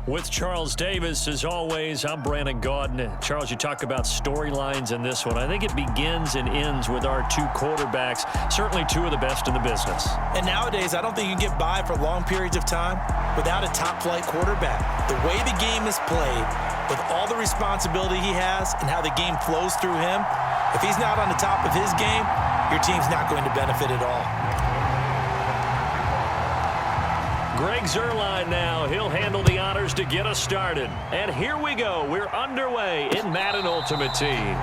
With Charles Davis, as always, I'm Brandon Gaudin. Charles, you talk about storylines in this one. I think it begins and ends with our two quarterbacks, certainly two of the best in the business. And nowadays, I don't think you can get by for long periods of time without a top-flight quarterback. The way the game is played, with all the responsibility he has and how the game flows through him, if he's not on the top of his game, your team's not going to benefit at all. Greg Zuerlein now. He'll handle the honors to get us started. And here we go. We're underway in Madden Ultimate Team.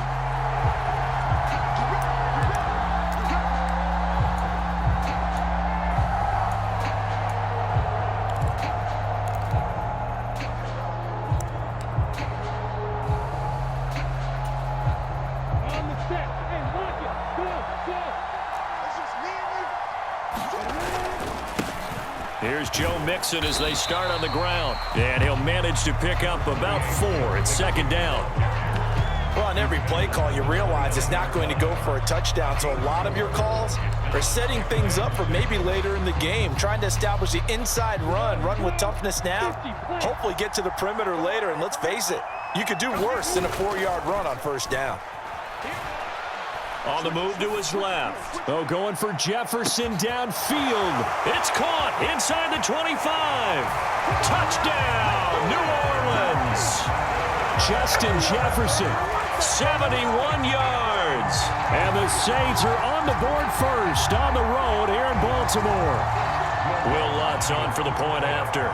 Here's Joe Mixon as they start on the ground. And he'll manage to pick up about 4. It's second down. Well, on every play call, you realize it's not going to go for a touchdown. So a lot of your calls are setting things up for maybe later in the game, trying to establish the inside run with toughness now, hopefully get to the perimeter later. And let's face it, you could do worse than a 4-yard run on first down. On the move to his left. Oh, going for Jefferson downfield. It's caught inside the 25. Touchdown, New Orleans. Justin Jefferson, 71 yards. And the Saints are on the board first on the road here in Baltimore. Will Lutz on for the point after.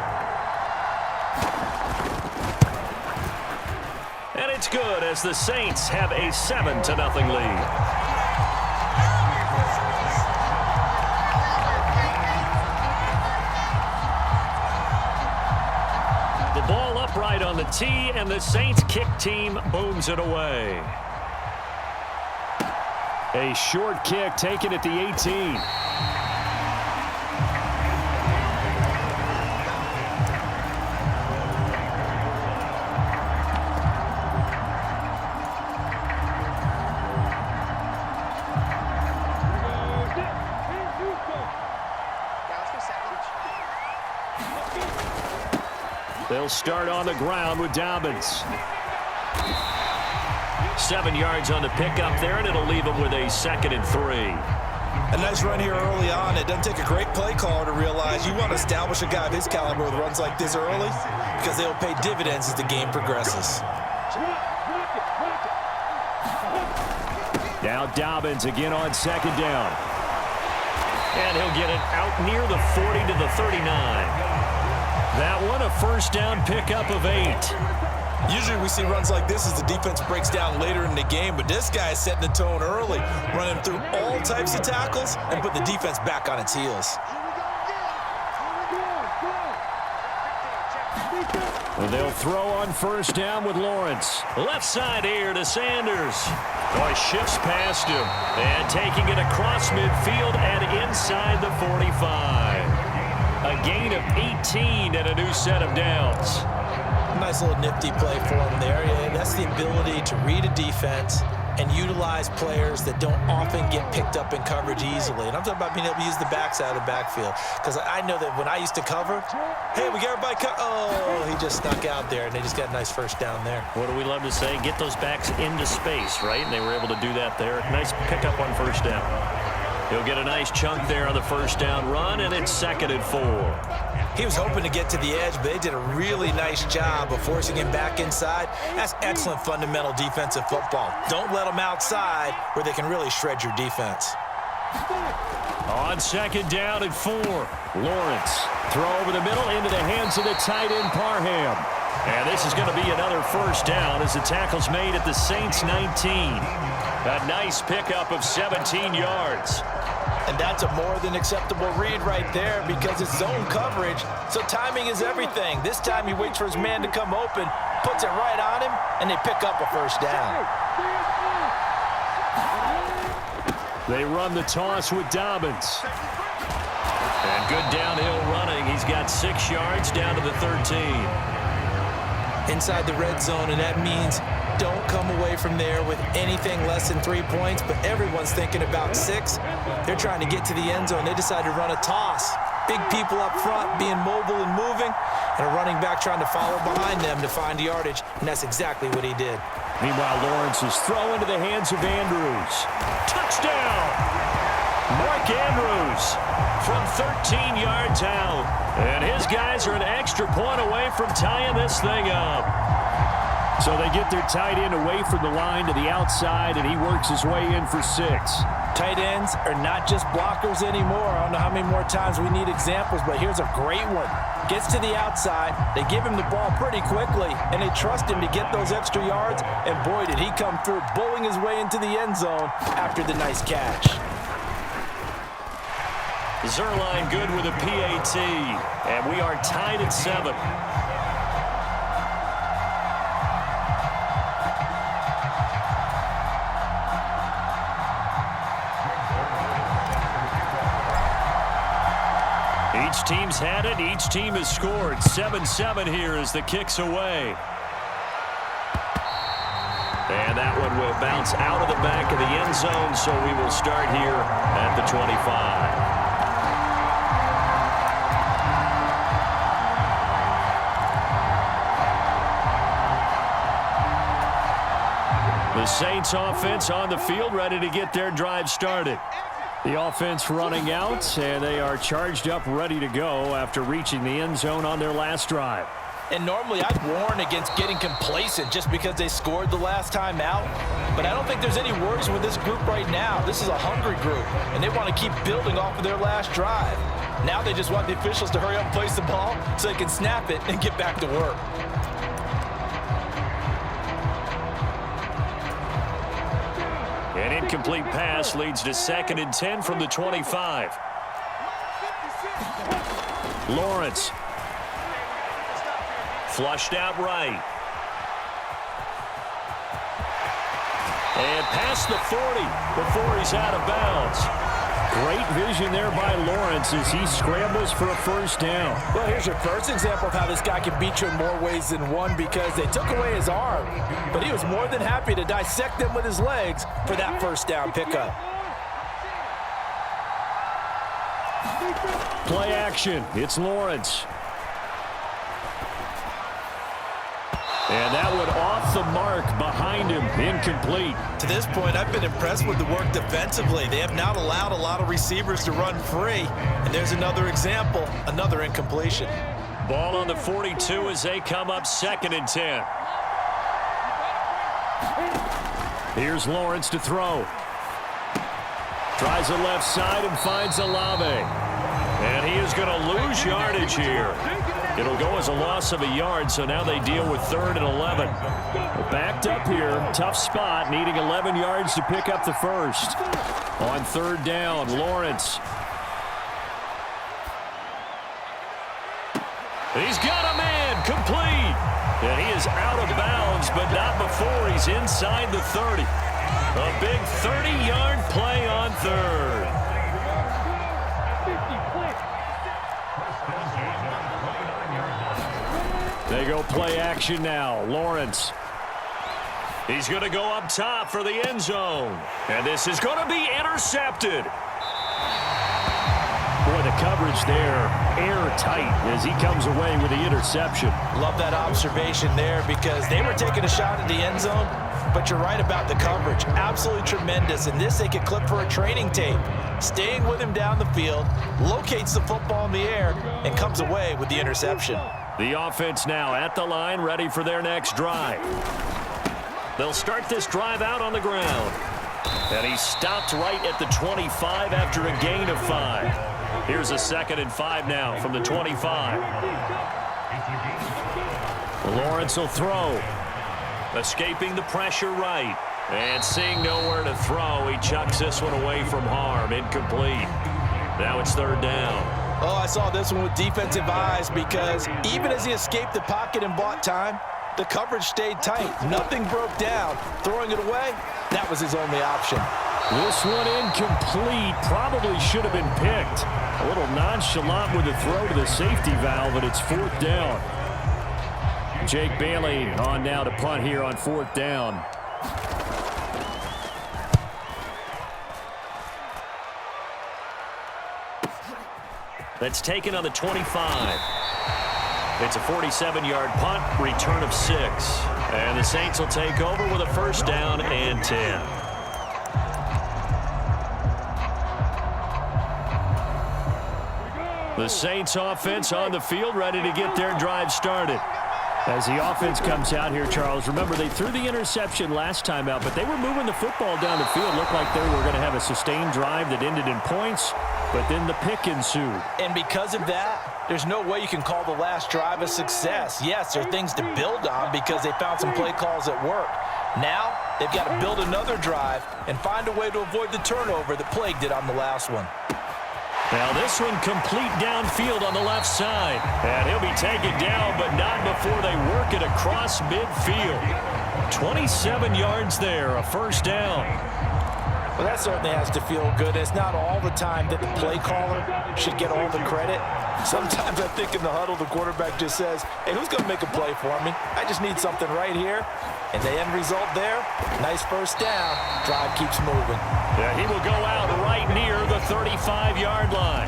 And it's good as the Saints have a 7-0 lead. Ball upright on the tee, and the Saints kick team booms it away. A short kick taken at the 18. They'll start on the ground with Dobbins. 7 yards on the pickup there, and it'll leave them with a 2nd and 3. A nice run here early on. It doesn't take a great play caller to realize you want to establish a guy of his caliber with runs like this early because they'll pay dividends as the game progresses. Now Dobbins again on 2nd down. And he'll get it out near the 40 to the 39. That one, a first down pickup of 8. Usually we see runs like this as the defense breaks down later in the game, but this guy is setting the tone early, running through all types of tackles and put the defense back on its heels. They'll throw on first down with Lawrence. Left side here to Sanders. Boy, shifts past him. And taking it across midfield and inside the 45. A gain of 18 and a new set of downs. Nice little nifty play for him there. Yeah, that's the ability to read a defense and utilize players that don't often get picked up in coverage easily. And I'm talking about being able to use the backside of the backfield. Because I know that when I used to cover, hey, we got everybody oh, he just snuck out there, and they just got a nice first down there. What do we love to say? Get those backs into space, right? And they were able to do that there. Nice pickup on first down. He'll get a nice chunk there on the first down run, and it's 2nd and 4. He was hoping to get to the edge, but they did a really nice job of forcing him back inside. That's excellent fundamental defensive football. Don't let them outside where they can really shred your defense. On 2nd down and 4, Lawrence. Throw over the middle into the hands of the tight end, Parham. And this is going to be another first down as the tackle's made at the Saints 19. A nice pickup of 17 yards. And that's a more than acceptable read right there because it's zone coverage, so timing is everything. This time he waits for his man to come open, puts it right on him, and they pick up a first down. They run the toss with Dobbins. And good downhill running. He's got 6 yards down to the 13. Inside the red zone, and that means don't come away from there with anything less than 3 points, but everyone's thinking about 6. They're trying to get to the end zone. They decide to run a toss. Big people up front being mobile and moving, and a running back trying to follow behind them to find yardage, and that's exactly what he did. Meanwhile, Lawrence is thrown into the hands of Andrews. Touchdown! Mark Andrews from 13 yards out. And his guys are an extra point away from tying this thing up. So they get their tight end away from the line to the outside, and he works his way in for 6. Tight ends are not just blockers anymore. I don't know how many more times we need examples, but here's a great one. Gets to the outside, they give him the ball pretty quickly, and they trust him to get those extra yards, and boy, did he come through, bowling his way into the end zone after the nice catch. Zerline good with a PAT, and we are tied at 7. Each team's had it. Each team has scored. 7-7 here as the kick's away. And that one will bounce out of the back of the end zone, so we will start here at the 25. The Saints offense on the field, ready to get their drive started. The offense running out, and they are charged up, ready to go after reaching the end zone on their last drive. And normally I'd warn against getting complacent just because they scored the last time out. But I don't think there's any worries with this group right now. This is a hungry group, and they want to keep building off of their last drive. Now they just want the officials to hurry up and place the ball so they can snap it and get back to work. An incomplete pass leads to 2nd and 10 from the 25. Lawrence. Flushed out right. And past the 40 before he's out of bounds. Great vision there by Lawrence as he scrambles for a first down. Well, here's your first example of how this guy can beat you in more ways than one, because they took away his arm, but he was more than happy to dissect them with his legs for that first down pickup. Play action. It's Lawrence. And that one off the mark behind him, incomplete. To this point, I've been impressed with the work defensively. They have not allowed a lot of receivers to run free. And there's another example, another incompletion. Ball on the 42 as they come up 2nd and 10. Here's Lawrence to throw. Tries the left side and finds Olave. And he is going to lose yardage here. It'll go as a loss of a yard, so now they deal with 3rd and 11. Backed up here, tough spot, needing 11 yards to pick up the first. On 3rd down, Lawrence. He's got a man, complete. And he is out of bounds, but not before he's inside the 30. A big 30-yard play on 3rd. They go play action now. Lawrence. He's going to go up top for the end zone. And this is going to be intercepted. Boy, the coverage there, airtight as he comes away with the interception. Love that observation there, because they were taking a shot at the end zone, but you're right about the coverage. Absolutely tremendous. And this they could clip for a training tape. Staying with him down the field, locates the football in the air, and comes away with the interception. The offense now at the line, ready for their next drive. They'll start this drive out on the ground. And he stopped right at the 25 after a gain of 5. Here's a 2nd and 5 now from the 25. Lawrence will throw. Escaping the pressure right. And seeing nowhere to throw, he chucks this one away from harm. Incomplete. Now it's 3rd down. Oh, I saw this one with defensive eyes, because even as he escaped the pocket and bought time, the coverage stayed tight. Nothing broke down. Throwing it away, that was his only option. This one incomplete. Probably should have been picked. A little nonchalant with the throw to the safety valve, but it's 4th down. Jake Bailey on now to punt here on 4th down. That's taken on the 25. It's a 47-yard punt, return of 6. And the Saints will take over with a first down and 10. The Saints offense on the field, ready to get their drive started. As the offense comes out here, Charles, remember they threw the interception last time out, but they were moving the football down the field. Looked like they were going to have a sustained drive that ended in points, but then the pick ensued. And because of that, there's no way you can call the last drive a success. Yes, there are things to build on because they found some play calls that work. Now, they've got to build another drive and find a way to avoid the turnover that plagued it on the last one. Now this one complete downfield on the left side. And he'll be taken down, but not before they work it across midfield. 27 yards there, a first down. Well, that certainly has to feel good. It's not all the time that the play caller should get all the credit. Sometimes I think in the huddle, the quarterback just says, hey, who's going to make a play for me? I just need something right here. And the end result there, nice first down. Drive keeps moving. Yeah, he will go out right near the 35-yard line.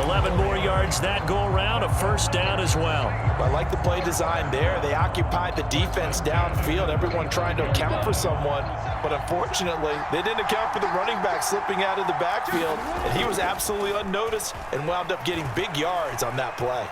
11 more yards that go around, a first down as well. I like the play design there. They occupied the defense downfield, everyone trying to account for someone. But unfortunately, they didn't account for the running back slipping out of the backfield. And he was absolutely unnoticed and wound up getting big yards on that play.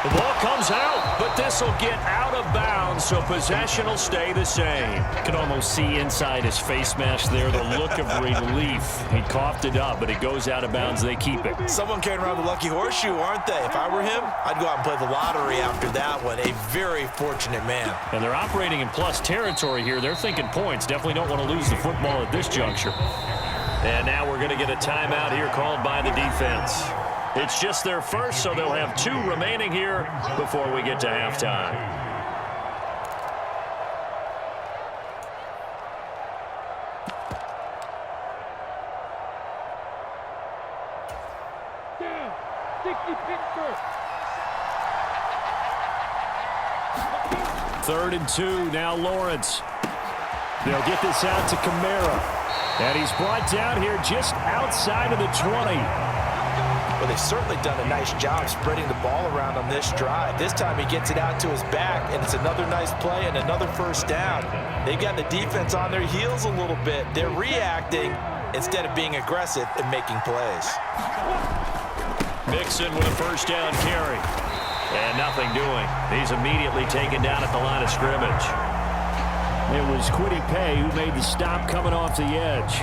The ball comes out, but this will get out of bounds, so possession will stay the same. You can almost see inside his face mask there the look of relief. He coughed it up, but it goes out of bounds. They keep it. Someone carrying around the lucky horseshoe, aren't they? If I were him, I'd go out and play the lottery after that one. A very fortunate man. And they're operating in plus territory here. They're thinking points. Definitely don't want to lose the football at this juncture. And now we're going to get a timeout here called by the defense. It's just their first, so they'll have 2 remaining here before we get to halftime. Third and 2, now Lawrence. They'll get this out to Kamara. And he's brought down here just outside of the 20. Well, they've certainly done a nice job spreading the ball around on this drive. This time he gets it out to his back, and it's another nice play and another first down. They've got the defense on their heels a little bit. They're reacting instead of being aggressive and making plays. Mixon with a first down carry. And nothing doing. He's immediately taken down at the line of scrimmage. It was Kwity Paye who made the stop coming off the edge.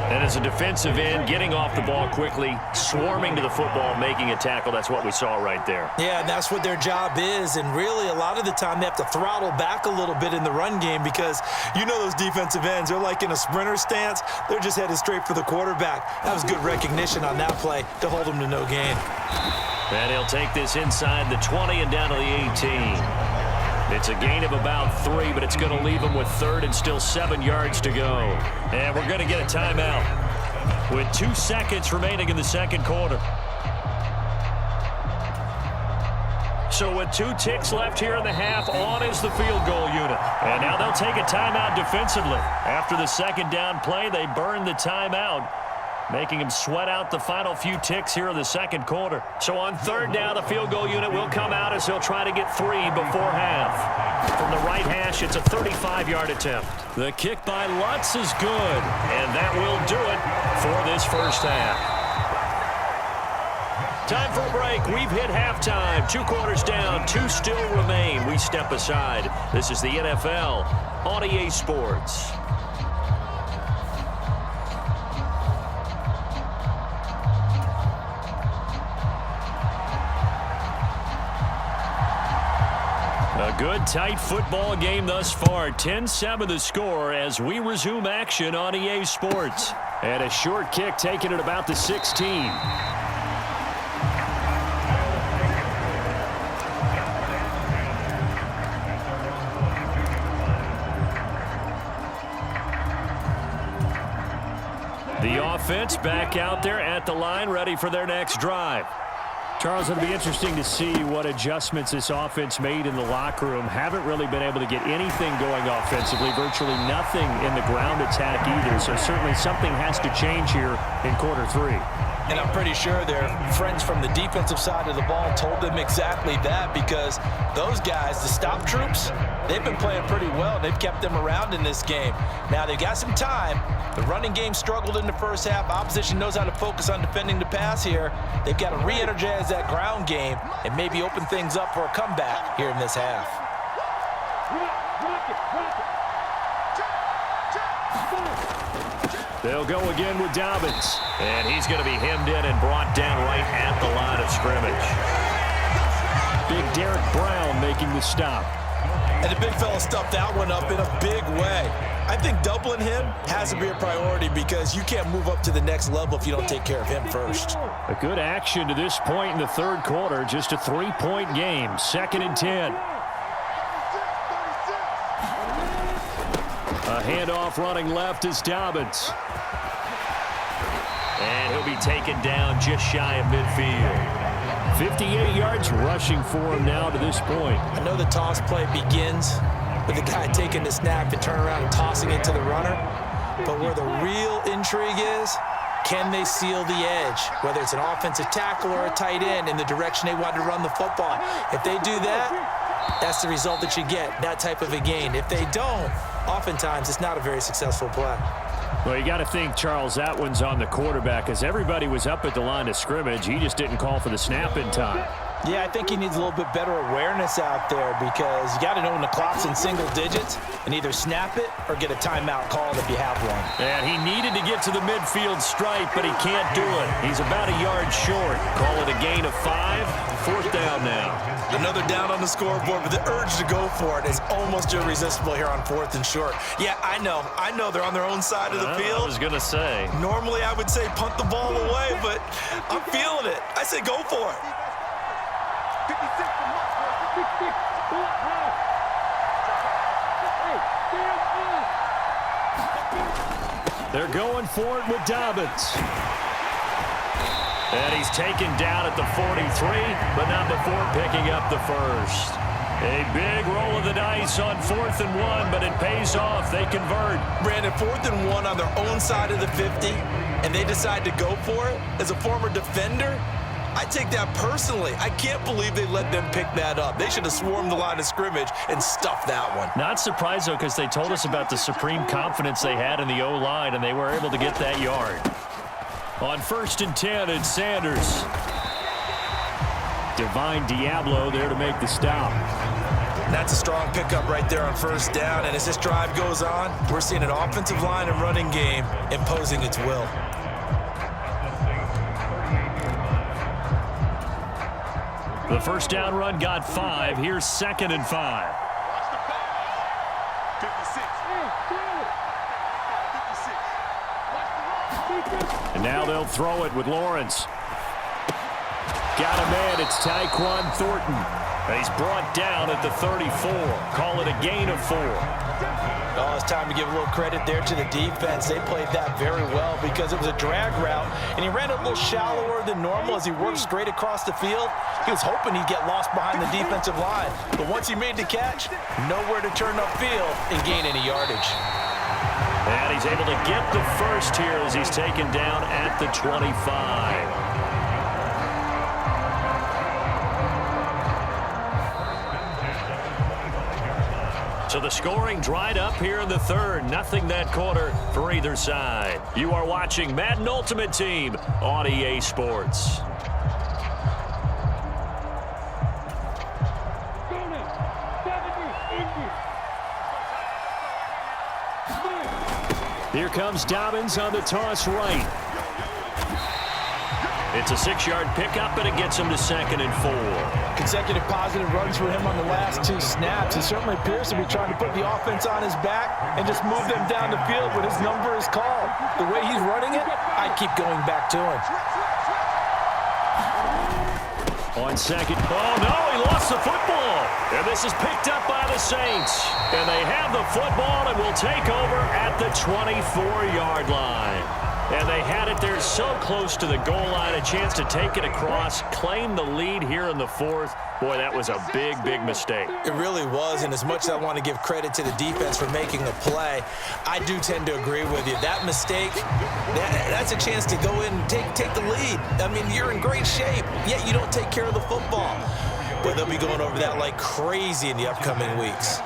And as a defensive end, getting off the ball quickly, swarming to the football, making a tackle, that's what we saw right there. Yeah, and that's what their job is. And really, a lot of the time, they have to throttle back a little bit in the run game because you know those defensive ends, they're like in a sprinter stance. They're just headed straight for the quarterback. That was good recognition on that play to hold them to no gain. And he'll take this inside the 20 and down to the 18. It's a gain of about 3, but it's going to leave him with 3rd and still 7 yards to go. And we're going to get a timeout with 2 seconds remaining in the second quarter. So with 2 ticks left here in the half, on is the field goal unit. And now they'll take a timeout defensively. After the second down play, they burn the timeout, making him sweat out the final few ticks here in the second quarter. So on 3rd down, the field goal unit will come out as they'll try to get 3 before half. From the right hash, it's a 35-yard attempt. The kick by Lutz is good, and that will do it for this first half. Time for a break. We've hit halftime. 2 quarters down, 2 still remain. We step aside. This is the NFL on EA Sports. A good, tight football game thus far. 10-7 the score as we resume action on EA Sports. And a short kick taken at about the 16. The offense back out there at the line, ready for their next drive. Charles, it'll be interesting to see what adjustments this offense made in the locker room. Haven't really been able to get anything going offensively, virtually nothing in the ground attack either. So certainly something has to change here in quarter three. And I'm pretty sure their friends from the defensive side of the ball told them exactly that, because those guys, the stop troops, they've been playing pretty well. They've kept them around in this game. Now, they've got some time. The running game struggled in the first half. Opposition knows how to focus on defending the pass here. They've got to re-energize that ground game and maybe open things up for a comeback here in this half. They'll go again with Dobbins. And he's going to be hemmed in and brought down right at the line of scrimmage. Big Derek Brown making the stop. And the big fella stuffed that one up in a big way. I think doubling him has to be a priority, because you can't move up to the next level if you don't take care of him first. A good action to this point in the third quarter. Just a 3-point game. 2nd and 10. A handoff running left is Dobbins. And he'll be taken down just shy of midfield. 58 yards rushing for him now to this point. I know the toss play begins with the guy taking the snap and turning around and tossing it to the runner. But where the real intrigue is, can they seal the edge? Whether it's an offensive tackle or a tight end in the direction they want to run the football. If they do that, that's the result that you get, that type of a gain. If they don't, oftentimes it's not a very successful play. Well, you got to think, Charles, that one's on the quarterback, as everybody was up at the line of scrimmage. He just didn't call for the snap in time. Yeah, I think he needs a little bit better awareness out there, because you got to know when the clock's in single digits and either snap it or get a timeout called if you have one. And he needed to get to the midfield stripe, but he can't do it. He's about a yard short. Call it a gain of 5. 4th down now. Another down on the scoreboard, but the urge to go for it is almost irresistible here on 4th and short. Yeah, I know they're on their own side of the field. I was going to say. Normally I would say punt the ball away, but I'm feeling it. I say go for it. They're going for it with Dobbins. And he's taken down at the 43, but not before picking up the first. A big roll of the dice on 4th and 1, but it pays off. They convert. Brandon, 4th and 1 on their own side of the 50, and they decide to go for it. As a former defender, I take that personally. I can't believe they let them pick that up. They should have swarmed the line of scrimmage and stuffed that one. Not surprised, though, because they told us about the supreme confidence they had in the O-line, and they were able to get that yard. On 1st and 10, it's Sanders. Divine Diablo there to make the stop. That's a strong pickup right there on 1st down, and as this drive goes on, we're seeing an offensive line and running game imposing its will. The 1st down run got 5. Here's 2nd and 5. And now they'll throw it with Lawrence. Got a man. It's Tyquan Thornton. He's brought down at the 34. Call it a gain of 4. Oh, it's time to give a little credit there to the defense. They played that very well, because it was a drag route, and he ran it a little shallower than normal as he worked straight across the field. He was hoping he'd get lost behind the defensive line, but once he made the catch, nowhere to turn upfield and gain any yardage. And he's able to get the first here as he's taken down at the 25. So the scoring dried up here in the third. Nothing that quarter for either side. You are watching Madden Ultimate Team on EA Sports. Here comes Dobbins on the toss right. It's a 6-yard pickup, and it gets him to 2nd and 4. Consecutive positive runs for him on the last 2 snaps. He certainly appears to be trying to put the offense on his back and just move them down the field when his number is called. The way he's running it, I keep going back to him. On 2nd. Oh, no, he lost the football. And this is picked up by the Saints. And they have the football and will take over at the 24-yard line. And they had it there so close to the goal line, a chance to take it across, claim the lead here in the fourth. Boy, that was a big, big mistake. It really was, and as much as I want to give credit to the defense for making the play, I do tend to agree with you. That mistake, that's a chance to go in and take the lead. I mean, you're in great shape, yet you don't take care of the football. Boy, they'll be going over that like crazy in the upcoming weeks.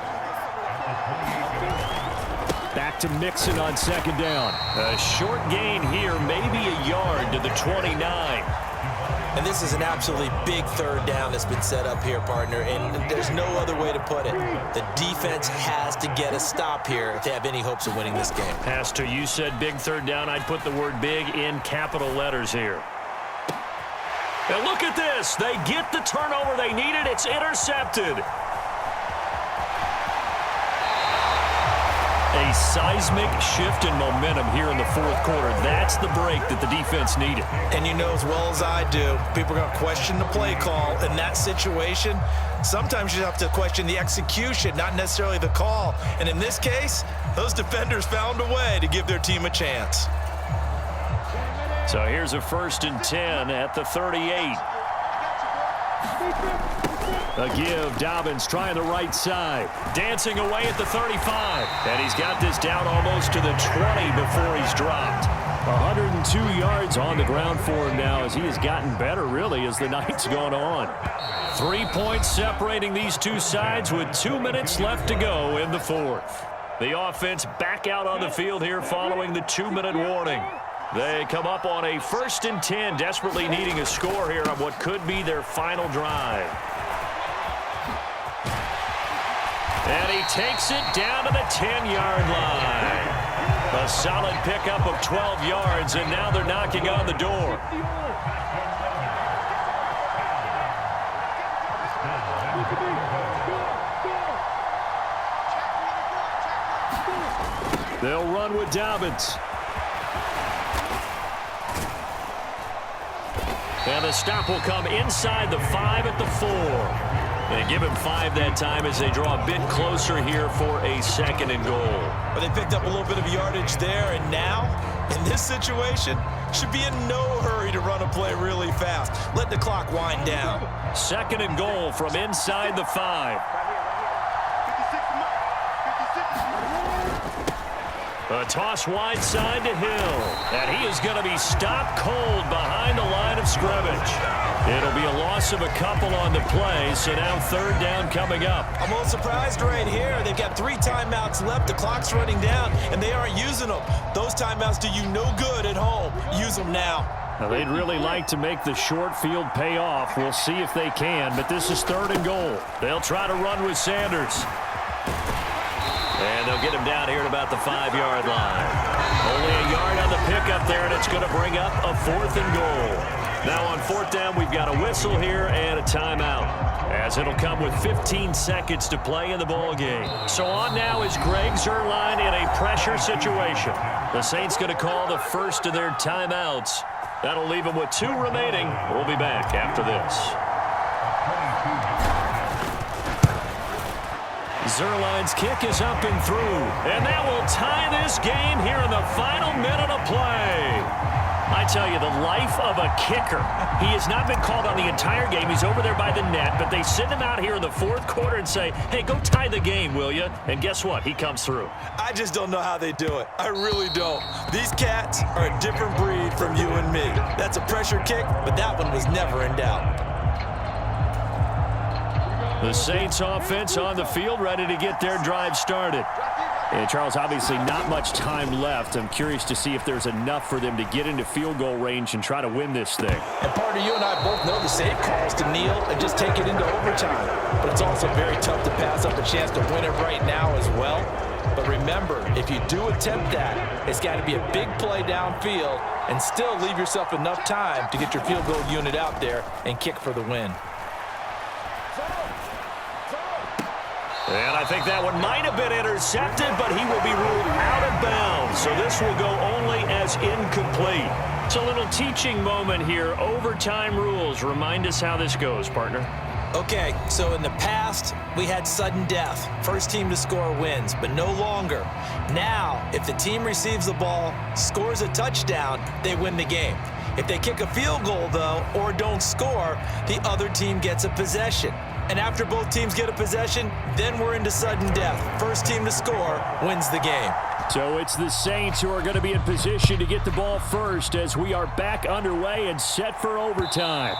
Back to Mixon on second down. A short gain here, maybe a yard to the 29. And this is an absolutely big third down that's been set up here, partner, and there's no other way to put it. The defense has to get a stop here if they have any hopes of winning this game. Pastor, you said big third down. I'd put the word big in capital letters here. And look at this. They get the turnover they needed. It's intercepted. A seismic shift in momentum here in the fourth quarter. That's the break that the defense needed. And you know as well as I do, people are going to question the play call in that situation. Sometimes you have to question the execution, not necessarily the call. And in this case, those defenders found a way to give their team a chance. So here's a 1st and 10 at the 38. A give, Dobbins trying the right side. Dancing away at the 35. And he's got this down almost to the 20 before he's dropped. 102 yards on the ground for him now as he has gotten better, really, as the night's gone on. 3 points separating these two sides with 2 minutes left to go in the fourth. The offense back out on the field here following the 2-minute warning. They come up on a 1st and 10, desperately needing a score here on what could be their final drive. And he takes it down to the 10-yard line. A solid pickup of 12 yards, and now they're knocking on the door. They'll run with Dobbins. And the stop will come inside the 5 at the 4. They give him 5 that time as they draw a bit closer here for a 2nd and goal. But they picked up a little bit of yardage there, and now, in this situation, should be in no hurry to run a play really fast. Let the clock wind down. 2nd and goal from inside the 5. A toss wide side to Hill. And he is going to be stopped cold behind the line of scrimmage. It'll be a loss of a couple on the play, so now 3rd down coming up. I'm a little surprised right here. They've got 3 timeouts left. The clock's running down, and they aren't using them. Those timeouts do you no good at home. Use them now. Now, they'd really like to make the short field pay off. We'll see if they can, but this is 3rd and goal. They'll try to run with Sanders. And they'll get him down here at about the 5-yard line. Only a yard on the pickup there, and it's going to bring up a 4th and goal. Now on 4th down, we've got a whistle here and a timeout, as it'll come with 15 seconds to play in the ball game. So on now is Greg Zuerlein in a pressure situation. The Saints going to call the first of their timeouts. That'll leave them with 2 remaining. We'll be back after this. Zuerlein's kick is up and through, and that will tie this game here in the final minute of play. I tell you, the life of a kicker. He has not been called on the entire game. He's over there by the net, but they send him out here in the 4th quarter and say, hey, go tie the game, will you? And guess what? He comes through. I just don't know how they do it. I really don't. These cats are a different breed from you and me. That's a pressure kick, but that one was never in doubt. The Saints offense on the field, ready to get their drive started. And Charles, obviously not much time left. I'm curious to see if there's enough for them to get into field goal range and try to win this thing. And partner, you and I both know the safe call is to kneel and just take it into overtime. But it's also very tough to pass up a chance to win it right now as well. But remember, if you do attempt that, it's got to be a big play downfield and still leave yourself enough time to get your field goal unit out there and kick for the win. And I think that one might have been intercepted, but he will be ruled out of bounds. So this will go only as incomplete. It's a little teaching moment here. Overtime rules. Remind us how this goes, partner. Okay, so in the past, we had sudden death. First team to score wins, but no longer. Now, if the team receives the ball, scores a touchdown, they win the game. If they kick a field goal, though, or don't score, the other team gets a possession. And after both teams get a possession, then we're into sudden death. First team to score wins the game. So it's the Saints who are going to be in position to get the ball first as we are back underway and set for overtime.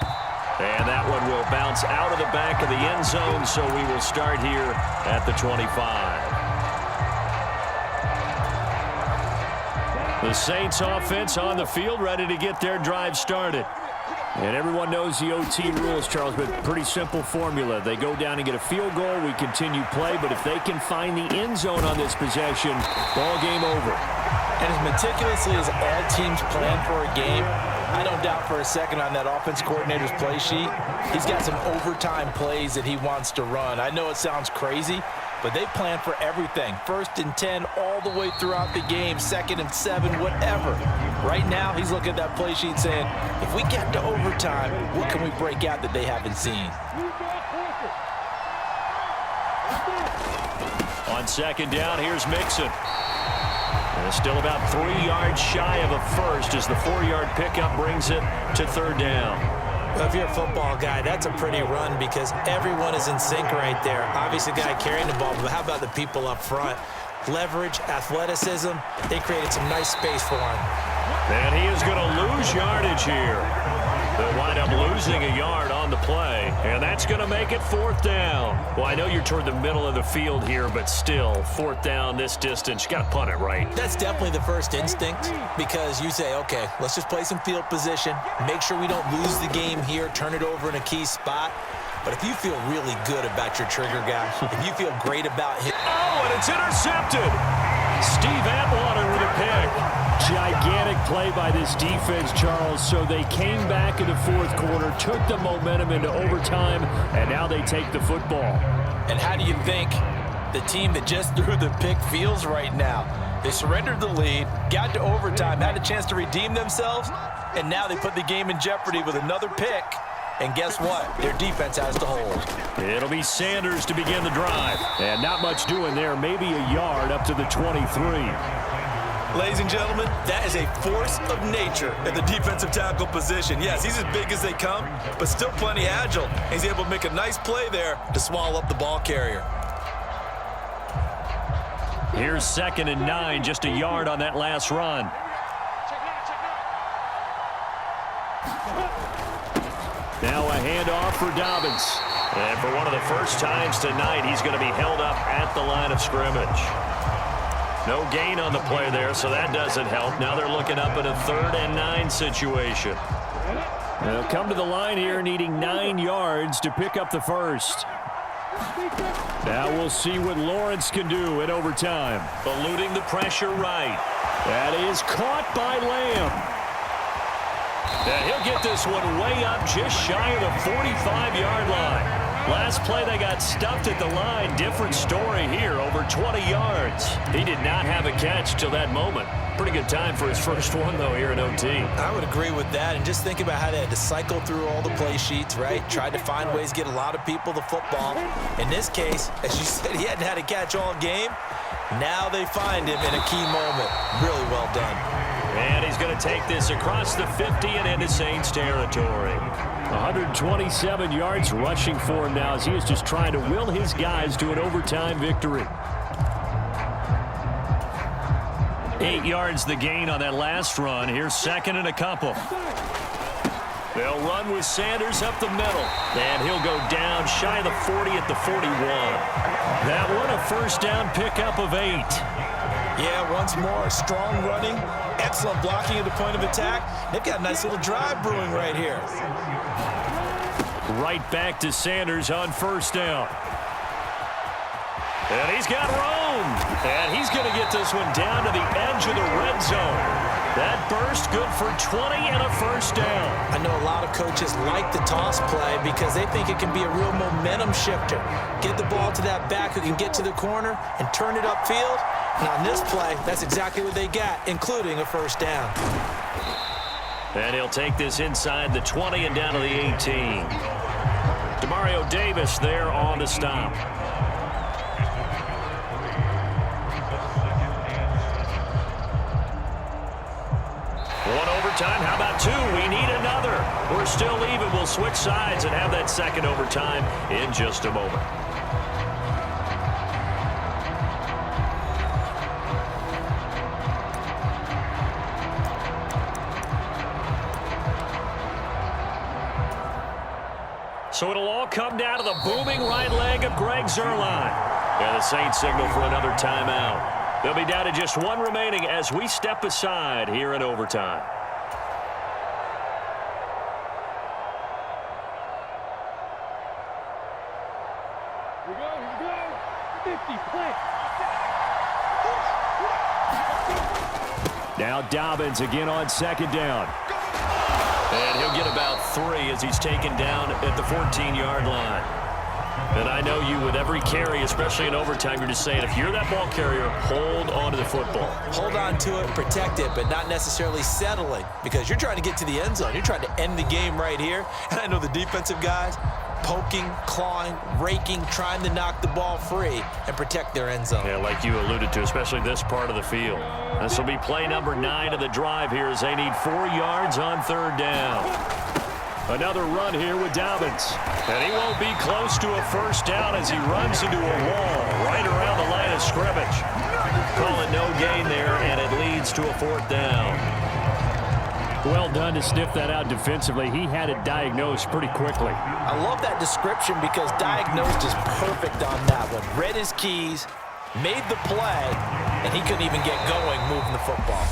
And that one will bounce out of the back of the end zone, so we will start here at the 25. The Saints offense on the field, ready to get their drive started. And everyone knows the OT rules, Charles, but pretty simple formula. They go down and get a field goal, we continue play, but if they can find the end zone on this possession, ball game over. And as meticulously as all teams plan for a game, I don't doubt for a second on that offense coordinator's play sheet, he's got some overtime plays that he wants to run. I know it sounds crazy, but they plan for everything. 1st and 10 all the way throughout the game, 2nd and 7, whatever. Right now, he's looking at that play sheet saying, if we get to overtime, what can we break out that they haven't seen? On 2nd down, here's Mixon. And still about 3 yards shy of a first as the 4-yard pickup brings it to 3rd down. Well, if you're a football guy, that's a pretty run because everyone is in sync right there. Obviously, the guy carrying the ball, but how about the people up front? Leverage, athleticism, they created some nice space for him. And he is going to lose yardage here. They'll wind up losing a yard on the play, and that's going to make it 4th down. Well, I know you're toward the middle of the field here, but still, 4th down this distance, you got to punt it right. That's definitely the first instinct because you say, okay, let's just play some field position, make sure we don't lose the game here, turn it over in a key spot. But if you feel really good about your trigger guy, if you feel great about him. Oh, and it's intercepted. Steve Atwater with a pick. Gigantic play by this defense, Charles. So they came back in the 4th quarter, took the momentum into overtime, and now they take the football. And how do you think the team that just threw the pick feels right now? They surrendered the lead, got to overtime, had a chance to redeem themselves, and now they put the game in jeopardy with another pick. And guess what? Their defense has to hold. It'll be Sanders to begin the drive. And not much doing there, maybe a yard up to the 23. Ladies and gentlemen, that is a force of nature at the defensive tackle position. Yes, he's as big as they come, but still plenty agile. He's able to make a nice play there to swallow up the ball carrier. Here's 2nd and 9, just a yard on that last run. Now a handoff for Dobbins. And for one of the first times tonight, he's going to be held up at the line of scrimmage. No gain on the play there, so that doesn't help. Now they're looking up at a 3rd and 9 situation. They'll come to the line here needing 9 yards to pick up the first. Now we'll see what Lawrence can do in overtime. Eluding the pressure right. That is caught by Lamb. And he'll get this one way up just shy of the 45-yard line. Last play, they got stuffed at the line. Different story here, over 20 yards. He did not have a catch till that moment. Pretty good time for his first one, though, here in OT. I would agree with that. And just think about how they had to cycle through all the play sheets, right? Tried to find ways to get a lot of people the football. In this case, as you said, he hadn't had a catch all game. Now they find him in a key moment. Really well done. And he's going to take this across the 50 and into Saints territory. 127 yards rushing for him now as he is just trying to will his guys to an overtime victory. 8 yards the gain on that last run. Here's 2nd and a couple. They'll run with Sanders up the middle. And he'll go down shy of the 40 at the 41. That one a first down pickup of 8. Yeah, once more, strong running, excellent blocking at the point of attack. They've got a nice little drive brewing right here. Right back to Sanders on 1st down. And he's got room. And he's going to get this one down to the edge of the red zone. That burst good for 20 and a first down. I know a lot of coaches like the toss play because they think it can be a real momentum shifter. Get the ball to that back who can get to the corner and turn it upfield. And on this play, that's exactly what they got, including a first down. And he'll take this inside the 20 and down to the 18. Demario Davis there on the stop. One overtime. How about two? We need another. We're still even. We'll switch sides and have that second overtime in just a moment. So it'll all come down to the booming right leg of Greg Zuerlein. And the Saints signal for another timeout. They'll be down to just one remaining as we step aside here in overtime. Here we go. 50, play. Now Dobbins again on second down. And he'll get about 3 as he's taken down at the 14-yard line. And I know you, with every carry, especially in overtime, you're just saying, if you're that ball carrier, hold on to the football. Hold on to it, protect it, but not necessarily settling, because you're trying to get to the end zone. You're trying to end the game right here. And I know the defensive guys poking, clawing, raking, trying to knock the ball free and protect their end zone. Yeah, like you alluded to, especially this part of the field. This will be play number 9 of the drive here as they need 4 yards on third down. Another run here with Dobbins. And he won't be close to a first down as he runs into a wall right around the line of scrimmage. Call it no gain there, and it leads to a 4th down. Well done to sniff that out defensively. He had it diagnosed pretty quickly. I love that description because diagnosed is perfect on that one. Read his keys, made the play, and he couldn't even get going moving the football.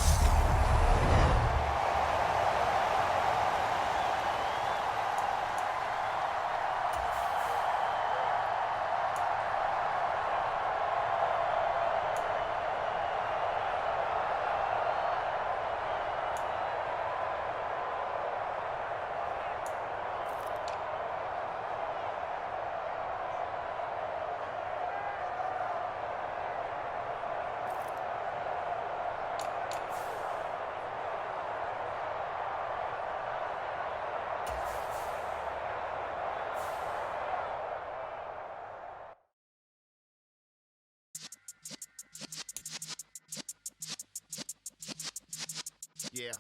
Yeah.